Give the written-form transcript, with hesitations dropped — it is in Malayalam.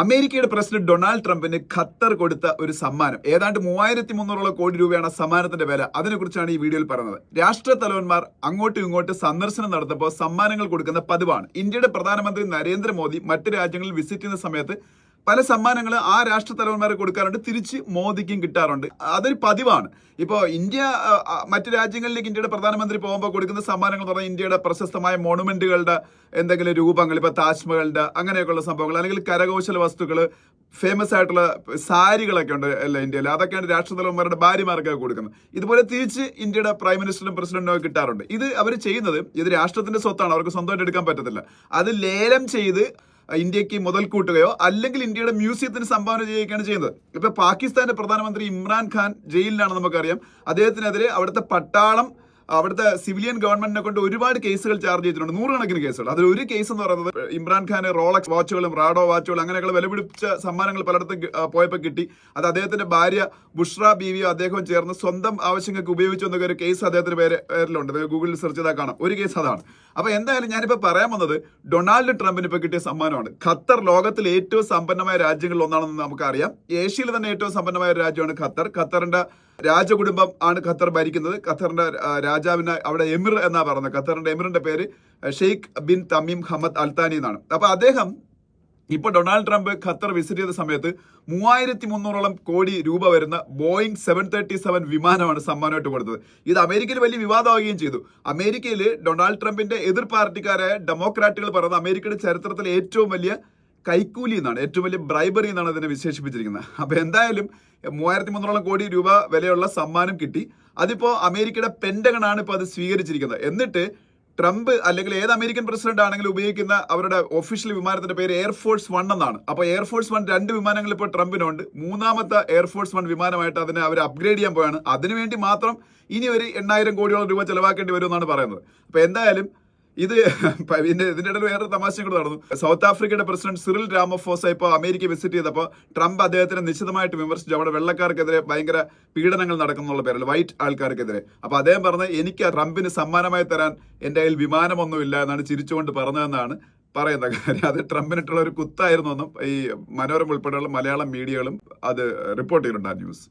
അമേരിക്കയുടെ പ്രസിഡന്റ് ഡൊണാൾഡ് ട്രംപിന് ഖത്തർ കൊടുത്ത ഒരു സമ്മാനം ഏതാണ്ട് 3300 കോടി രൂപയാണ് സമ്മാനത്തിന്റെ വില. അതിനെക്കുറിച്ചാണ് ഈ വീഡിയോയിൽ പറയുന്നത്. രാഷ്ട്ര തലവന്മാർ അങ്ങോട്ടും ഇങ്ങോട്ടും സന്ദർശനം നടത്തുമ്പോൾ സമ്മാനങ്ങൾ കൊടുക്കുന്ന പതിവാണ്. ഇന്ത്യയുടെ പ്രധാനമന്ത്രി നരേന്ദ്രമോദി മറ്റ് രാജ്യങ്ങളിൽ വിസിറ്റ് ചെയ്യുന്ന സമയത്ത് പല സമ്മാനങ്ങൾ ആ രാഷ്ട്ര തലവന്മാരെ കൊടുക്കാറുണ്ട്, തിരിച്ച് മോദിക്കും കിട്ടാറുണ്ട്. അതൊരു പതിവാണ്. ഇപ്പോൾ ഇന്ത്യ മറ്റു രാജ്യങ്ങളിലേക്ക് ഇന്ത്യയുടെ പ്രധാനമന്ത്രി പോകുമ്പോൾ കൊടുക്കുന്ന സമ്മാനങ്ങൾ എന്ന് പറഞ്ഞാൽ ഇന്ത്യയുടെ പ്രശസ്തമായ മോണുമെന്റുകളുടെ എന്തെങ്കിലും രൂപങ്ങൾ, ഇപ്പോൾ താജ്മഹലിന്റെ അങ്ങനെയൊക്കെയുള്ള സംഭവങ്ങൾ, അല്ലെങ്കിൽ കരകൗശല വസ്തുക്കൾ, ഫേമസ് ആയിട്ടുള്ള സാരികളൊക്കെ ഉണ്ട് അല്ല ഇന്ത്യയിൽ, അതൊക്കെയാണ് രാഷ്ട്ര തലവന്മാരുടെ ഭാര്യമാർക്കൊക്കെ കൊടുക്കുന്നത്. ഇതുപോലെ തിരിച്ച് ഇന്ത്യയുടെ പ്രൈം മിനിസ്റ്ററും പ്രസിഡന്റും ഒക്കെ കിട്ടാറുണ്ട്. ഇത് അവർ ചെയ്യുന്നത്, ഇത് രാഷ്ട്രത്തിന്റെ സ്വത്താണ്, അവർക്ക് സ്വന്തമായിട്ട് എടുക്കാൻ പറ്റത്തില്ല. അത് ലേലം ചെയ്ത് ഇന്ത്യക്ക് മുതൽ കൂട്ടുകയോ അല്ലെങ്കിൽ ഇന്ത്യയുടെ മ്യൂസിയത്തിന് സംഭാവന ചെയ്യുകയാണ് ചെയ്യുന്നത്. ഇപ്പൊ പാകിസ്ഥാന്റെ പ്രധാനമന്ത്രി ഇമ്രാൻഖാൻ ജയിലിലാണ്, നമുക്കറിയാം. അദ്ദേഹത്തിനെതിരെ അവിടുത്തെ പട്ടാളം, അവിടുത്തെ സിവിലിയൻ ഗവൺമെന്റിനെ കൊണ്ട് ഒരുപാട് കേസുകൾ ചാർജ് ചെയ്തിട്ടുണ്ട്, നൂറുകണക്കിന് കേസുകൾ. അതിൽ ഒരു കേസ് എന്ന് പറയുന്നത് ഇമ്രാൻഖാന് റോളക്സ് വാച്ചുകളും റാഡോ വാച്ചുകളും അങ്ങനെയുള്ള വിലപിടിച്ച സമ്മാനങ്ങൾ പലയിടത്തും പോയപ്പോൾ കിട്ടി. അത് അദ്ദേഹത്തിന്റെ ഭാര്യ ബുഷ്ര ബീവിയോ അദ്ദേഹവും ചേർന്ന് സ്വന്തം ആവശ്യങ്ങൾക്ക് ഉപയോഗിച്ചു എന്നൊക്കെ ഒരു കേസ് അദ്ദേഹത്തിന്റെ പേരിലുണ്ട്. ഗൂഗിളിൽ സെർച്ച് ചെയ്താൽ കാണാം. ഒരു കേസ് അതാണ്. അപ്പൊ എന്തായാലും ഞാനിപ്പോ പറയാൻ വന്നത്, ഡൊണാൾഡ് ട്രംപിന് ഇപ്പൊ കിട്ടിയ സമ്മാനമാണ്. ഖത്തർ ലോകത്തിലെ ഏറ്റവും സമ്പന്നമായ രാജ്യങ്ങളിൽ ഒന്നാണെന്ന് നമുക്കറിയാം. ഏഷ്യയിൽ തന്നെ ഏറ്റവും സമ്പന്നമായ ഒരു രാജ്യമാണ് ഖത്തർ. ഖത്തറിന്റെ രാജകുടുംബം ആണ് ഖത്തർ ഭരിക്കുന്നത്. ഖത്തറിന്റെ രാജാവിന് അവിടെ എമിർ എന്നാ പറയുന്നത്. ഖത്തറിന്റെ എമിറിന്റെ പേര് Sheikh bin Tamim Hamad Al Thani എന്നാണ്. അപ്പൊ അദ്ദേഹം ഇപ്പോൾ ഡൊണാൾഡ് ട്രംപ് ഖത്തർ വിസിറ്റ് ചെയ്ത സമയത്ത് 3300 കോടി രൂപ വരുന്ന ബോയിങ് 737 വിമാനമാണ് സമ്മാനമായിട്ട് കൊടുത്തത്. ഇത് അമേരിക്കയിൽ വലിയ വിവാദമാവുകയും ചെയ്തു. അമേരിക്കയിൽ ഡൊണാൾഡ് ട്രംപിന്റെ എതിർ പാർട്ടിക്കാരായ ഡെമോക്രാറ്റുകൾ പറയുന്നത് അമേരിക്കയുടെ ചരിത്രത്തിലെ ഏറ്റവും വലിയ കൈക്കൂലി എന്നാണ്, ഏറ്റവും വലിയ ബ്രൈബറി എന്നാണ് ഇതിനെ വിശേഷിപ്പിച്ചിരിക്കുന്നത്. അപ്പൊ എന്തായാലും 3300 കോടി രൂപ വിലയുള്ള സമ്മാനം കിട്ടി. അതിപ്പോ അമേരിക്കയുടെ പെന്റഗണാണ് ഇപ്പൊ അത് സ്വീകരിച്ചിരിക്കുന്നത്. എന്നിട്ട് ട്രംപ് അല്ലെങ്കിൽ ഏത് അമേരിക്കൻ പ്രസിഡന്റ് ആണെങ്കിലും ഉപയോഗിക്കുന്ന അവരുടെ ഒഫീഷ്യൽ വിമാനത്തിന്റെ പേര് എയർഫോഴ്സ് 1 എന്നാണ്. അപ്പൊ എയർഫോഴ്സ് 1 2 വിമാനങ്ങൾ ഇപ്പോൾ ട്രംപിനുണ്ട്. മൂന്നാമത്തെ എയർഫോഴ്സ് 1 വിമാനമായിട്ട് അതിനെ അവർ അപ്ഗ്രേഡ് ചെയ്യാൻ പോയാണ്. അതിനുവേണ്ടി മാത്രം ഇനി ഒരു 8000 കോടിയോളം രൂപ ചെലവാക്കേണ്ടി വരും എന്നാണ് പറയുന്നത്. അപ്പൊ എന്തായാലും ഇതിന്റെ ഇടയിൽ വേറൊരു തമാശയും കൂടെ നടന്നു. സൗത്ത് ആഫ്രിക്കയുടെ പ്രസിഡന്റ് സിറിൽ രാമഫോസ ഇപ്പോൾ അമേരിക്ക വിസിറ്റ് ചെയ്തപ്പോൾ ട്രംപ് അദ്ദേഹത്തിനെ നിശ്ചിതമായിട്ട് വിമർശിച്ചു. അവിടെ വെള്ളക്കാർക്കെതിരെ ഭയങ്കര പീഡനങ്ങൾ നടക്കുന്നുള്ള പേരിൽ, വൈറ്റ് ആൾക്കാർക്കെതിരെ. അപ്പൊ അദ്ദേഹം പറഞ്ഞത്, എനിക്ക് ട്രംപിന് സമ്മാനമായി തരാൻ എന്റെ കയ്യിൽ വിമാനമൊന്നുമില്ല എന്നാണ് ചിരിച്ചുകൊണ്ട് പറഞ്ഞതെന്നാണ് പറയുന്ന കാര്യം. അത് ട്രംപിനിട്ടുള്ള ഒരു കുത്തായിരുന്നു എന്നും ഈ മനോരമ ഉൾപ്പെടെയുള്ള മലയാളം മീഡിയകളും അത് റിപ്പോർട്ട് ചെയ്തിട്ടുണ്ട്, ആ ന്യൂസ്.